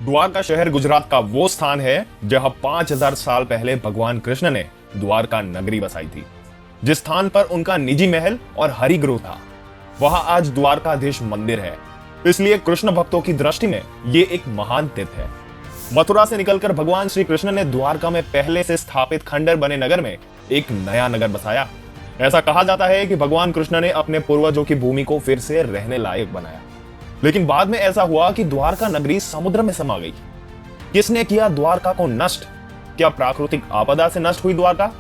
द्वारका शहर गुजरात का वो स्थान है जहां 5000 साल पहले भगवान कृष्ण ने द्वारका नगरी बसाई थी। जिस स्थान पर उनका निजी महल और हरिगृह था, वहां आज द्वारकाधीश मंदिर है। इसलिए कृष्ण भक्तों की दृष्टि में ये एक महान तीर्थ है। मथुरा से निकलकर भगवान श्री कृष्ण ने द्वारका में पहले से स्थापित खंडर बने नगर में एक नया नगर बसाया। ऐसा कहा जाता है कि भगवान कृष्ण ने अपने पूर्वजों की भूमि को फिर से रहने लायक बनाया, लेकिन बाद में ऐसा हुआ कि द्वारका नगरी समुद्र में समा गई। किसने किया द्वारका को नष्ट? क्या प्राकृतिक आपदा से नष्ट हुई द्वारका?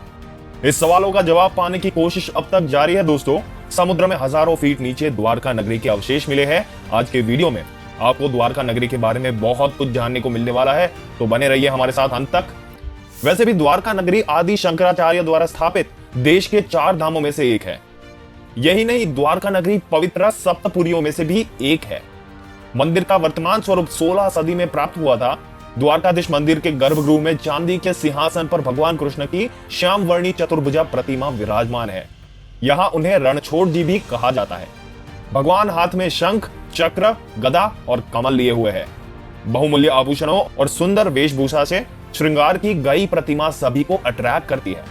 इस सवालों का जवाब पाने की कोशिश अब तक जारी है दोस्तों। समुद्र में हजारों फीट नीचे द्वारका नगरी के अवशेष मिले हैं। आज के वीडियो में आपको द्वारका नगरी के बारे में बहुत कुछ जानने को मिलने वाला है, तो बने रहिए हमारे साथ अंत तक। वैसे भी द्वारका नगरी आदि शंकराचार्य द्वारा स्थापित देश के 4 धामों में से एक है। यही नहीं, द्वारका नगरी पवित्र सप्तपुरियों में से भी एक है। मंदिर का वर्तमान स्वरूप 16 सदी में प्राप्त हुआ था। द्वारकाधीश मंदिर के गर्भगृह में चांदी के सिंहासन पर भगवान कृष्ण की श्याम वर्णी चतुर्भुजा प्रतिमा विराजमान है। यहाँ उन्हें रणछोड़ जी भी कहा जाता है। भगवान हाथ में शंख, चक्र, गदा और कमल लिए हुए है। बहुमूल्य आभूषणों और सुंदर वेशभूषा से श्रृंगार की गई प्रतिमा सभी को अट्रैक्ट करती है।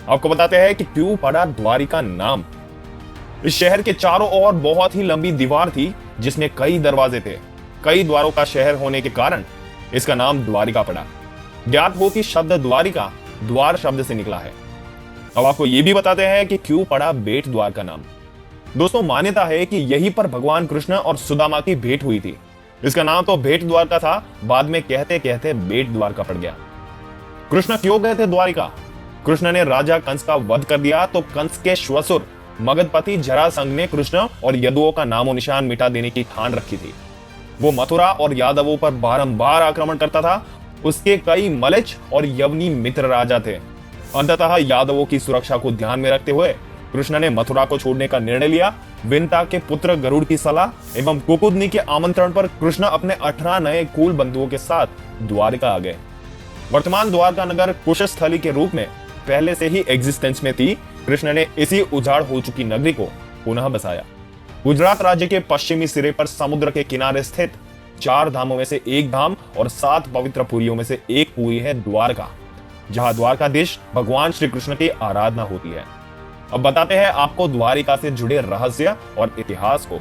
आपको बताते हैं कि क्यों पड़ा द्वारिका नाम। इस शहर के चारों ओर बहुत ही लंबी दीवार थी जिसमें कई दरवाजे थे। कई द्वारों का शहर होने के कारण इसका नाम द्वारिका पड़ा। ज्ञात हो कि शब्द द्वारिका द्वार शब्द से निकला है। अब आपको यह भी बताते हैं कि क्यों पड़ा बेट द्वार का नाम। दोस्तों, मान्यता है कि यहीं पर भगवान कृष्ण और सुदामा की भेंट हुई थी। इसका नाम तो भेंट द्वार का था, बाद में कहते कहते बेट द्वार का पड़ गया। कृष्ण क्यों गए थे द्वारिका? कृष्ण ने राजा कंस का वध कर दिया तो कंस के श्वसुर मगधपति जरासंध ने कृष्ण और यदुओं का नामो निशान मिटा देने की ठान रखी थी। वो मथुरा और यादवों पर बारंबार आक्रमण करता था। उसके कई मलेच्छ और यवनी मित्र राजा थे। अंततः यादवों की सुरक्षा को ध्यान में रखते हुए कृष्ण ने मथुरा को छोड़ने का निर्णय लिया। विंता के पुत्र गरुड़ की सलाह एवं कुकुदनी के आमंत्रण पर कृष्ण अपने 18 नए कुल बंधुओं के साथ द्वारिका आ गए। वर्तमान द्वारका नगर कुशस्थली के रूप में पहले से ही एग्जिस्टेंस में थी। कृष्ण ने इसी उजाड़ हो चुकी नगरी को पुनः बसाया। गुजरात राज्य के पश्चिमी सिरे पर समुद्र के किनारे स्थित 4 धामों में से एक धाम और 7 पवित्र पुरियों में से एक पुरी है द्वारका, जहां द्वारकाधीश भगवान श्री कृष्ण की आराधना होती है। अब बताते हैं आपको द्वारिका से जुड़े रहस्य और इतिहास को।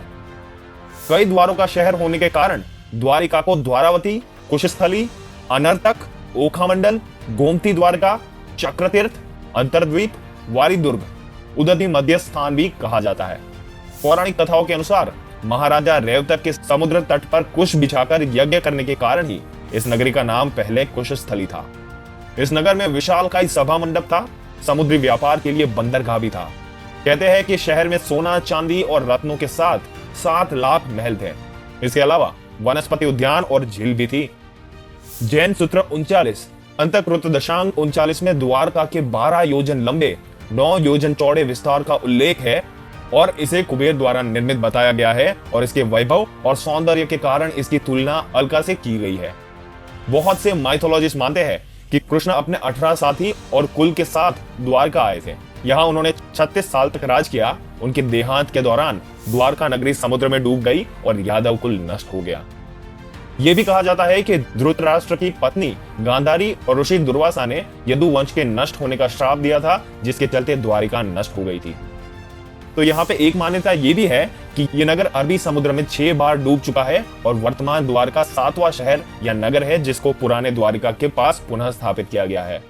कई द्वारों का शहर होने के कारण द्वारिका को द्वारावती, कुशस्थली, अनर्तक, ओखामंडल, गोमती द्वारका, चक्रतीर्थ, अंतरद्वीप, वारीदुर्ग, उदती मध्य स्थान भी कहा जाता है। पौराणिक कथाओं के अनुसार महाराजा रेवतक के समुद्र तट पर कुश बिछाकर यज्ञ करने के कारण ही इस नगरी का नाम पहले कुशस्थली था। इस नगर में विशालकाय सभा मंडप था। समुद्री व्यापार के लिए बंदरगाह भी था। कहते हैं कि शहर में सोना, चांदी और रत्नों के साथ 7 लाख महल थे। इसके अलावा वनस्पति उद्यान और झील भी थी। जैन सूत्र 39 अंतकृत दशांक 39 में द्वारका के 12 योजन लंबे 9 योजन चौड़े विस्तार का उल्लेख है और इसे कुबेर द्वारा निर्मित बताया गया है और इसके वैभव और सौंदर्य के कारण इसकी तुलना अलका से की गई है। बहुत से माइथोलॉजिस्ट मानते हैं कि कृष्ण अपने 18 साथी और कुल के साथ द्वारका आए थे। यहाँ उन्होंने 36 साल तक राज किया। उनके देहांत के दौरान द्वारका नगरी समुद्र में डूब गई और यादव कुल नष्ट हो गया। यह भी कहा जाता है कि धृतराष्ट्र की पत्नी गांधारी और ऋषि दुर्वासा ने यदु वंश के नष्ट होने का श्राप दिया था, जिसके चलते द्वारिका नष्ट हो गई थी। तो यहाँ पे एक मान्यता यह भी है कि यह नगर अरबी समुद्र में 6 बार डूब चुका है और वर्तमान द्वारका 7वां शहर या नगर है जिसको पुराने द्वारिका के पास पुनः स्थापित किया गया है।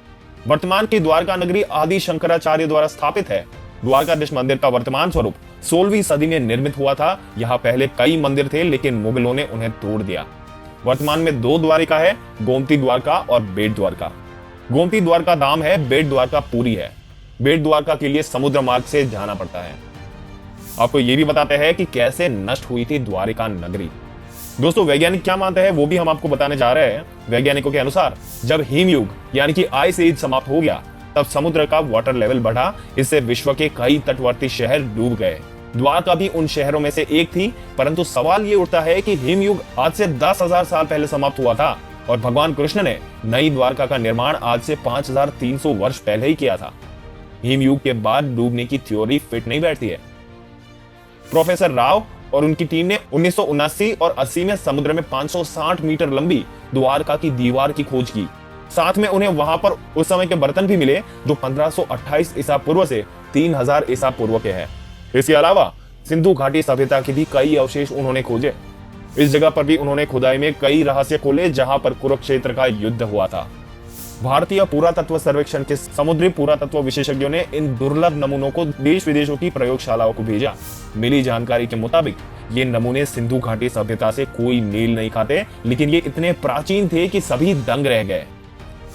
वर्तमान की द्वारका नगरी आदि शंकराचार्य द्वारा स्थापित है। द्वारकाधीश मंदिर का वर्तमान स्वरूप 16वीं सदी में निर्मित हुआ था। यहाँ पहले कई मंदिर थे, लेकिन मुगलों ने उन्हें तोड़ दिया। वर्तमान में 2 द्वारिका है, गोमती द्वारका और बेट द्वारका। गोमती द्वारका धाम है, बेट द्वारका पुरी है। बेट द्वारका के लिए समुद्र मार्ग से जाना पड़ता है। आपको यह भी बताते हैं कि कैसे नष्ट हुई थी द्वारिका नगरी। दोस्तों, वैज्ञानिक क्या मानते हैं वो भी हम आपको बताने जा रहे हैं। वैज्ञानिकों के अनुसार जब हिमयुग यानी कि आइस एज समाप्त हो गया, तब समुद्र का वाटर लेवल बढ़ा। इससे विश्व के कई तटवर्ती शहर डूब गए। द्वारका भी उन शहरों में से एक थी। परंतु सवाल ये उठता है कि हिमयुग आज से 10,000 साल पहले समाप्त हुआ था और भगवान कृष्ण ने नई द्वारका का निर्माण आज से 5300 वर्ष पहले ही किया था। हिमयुग के बाद डूबने की थ्योरी फिट नहीं बैठती है। प्रोफेसर राव और उनकी टीम ने 1979 और 80 में समुद्र में 560 मीटर लंबी द्वारका की दीवार की खोज की। साथ में उन्हें वहां पर उस समय के बर्तन भी मिले जो 1528 ईसा पूर्व से 3000 ईसा पूर्व के हैं। इसके अलावा सिंधु घाटी सभ्यता के भी कई अवशेष उन्होंने खोजे। इस जगह पर भी उन्होंने खुदाई में कई रहस्य खोले जहां पर कुरुक्षेत्र का युद्ध हुआ था। भारतीय पुरातत्व सर्वेक्षण के समुद्री पुरातत्व विशेषज्ञों ने इन दुर्लभ नमूनों को देश विदेशों की प्रयोगशालाओं को भेजा। मिली जानकारी के मुताबिक ये नमूने सिंधु घाटी सभ्यता से कोई मेल नहीं खाते, लेकिन ये इतने प्राचीन थे कि सभी दंग रह गए।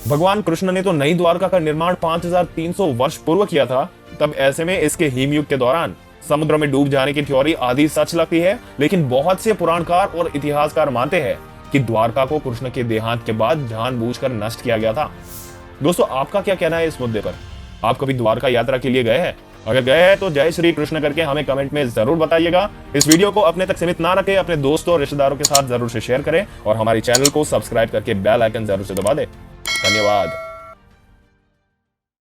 भगवान कृष्ण ने तो नई द्वारका का निर्माण 5300 वर्ष पूर्व किया था, तब ऐसे में इसके हिमयुग के दौरान समुद्र में डूब जाने की थ्योरी आधी सच लगती है, लेकिन बहुत से पुराणकार और इतिहासकार मानते हैं कि द्वारका को कृष्ण के देहांत के बाद जानबूझकर नष्ट किया गया था। दोस्तों, आपका क्या कहना है इस मुद्दे पर? आप कभी द्वारका यात्रा के लिए गए हैं? अगर गए हैं तो जय श्री कृष्ण करके हमें कमेंट में जरूर बताइएगा। इस वीडियो को अपने तक सीमित ना रखें, अपने दोस्तों और रिश्तेदारों के साथ जरूर से शेयर करें और हमारे चैनल को सब्सक्राइब करके बेल आइकन जरूर से दबा दें। धन्यवाद।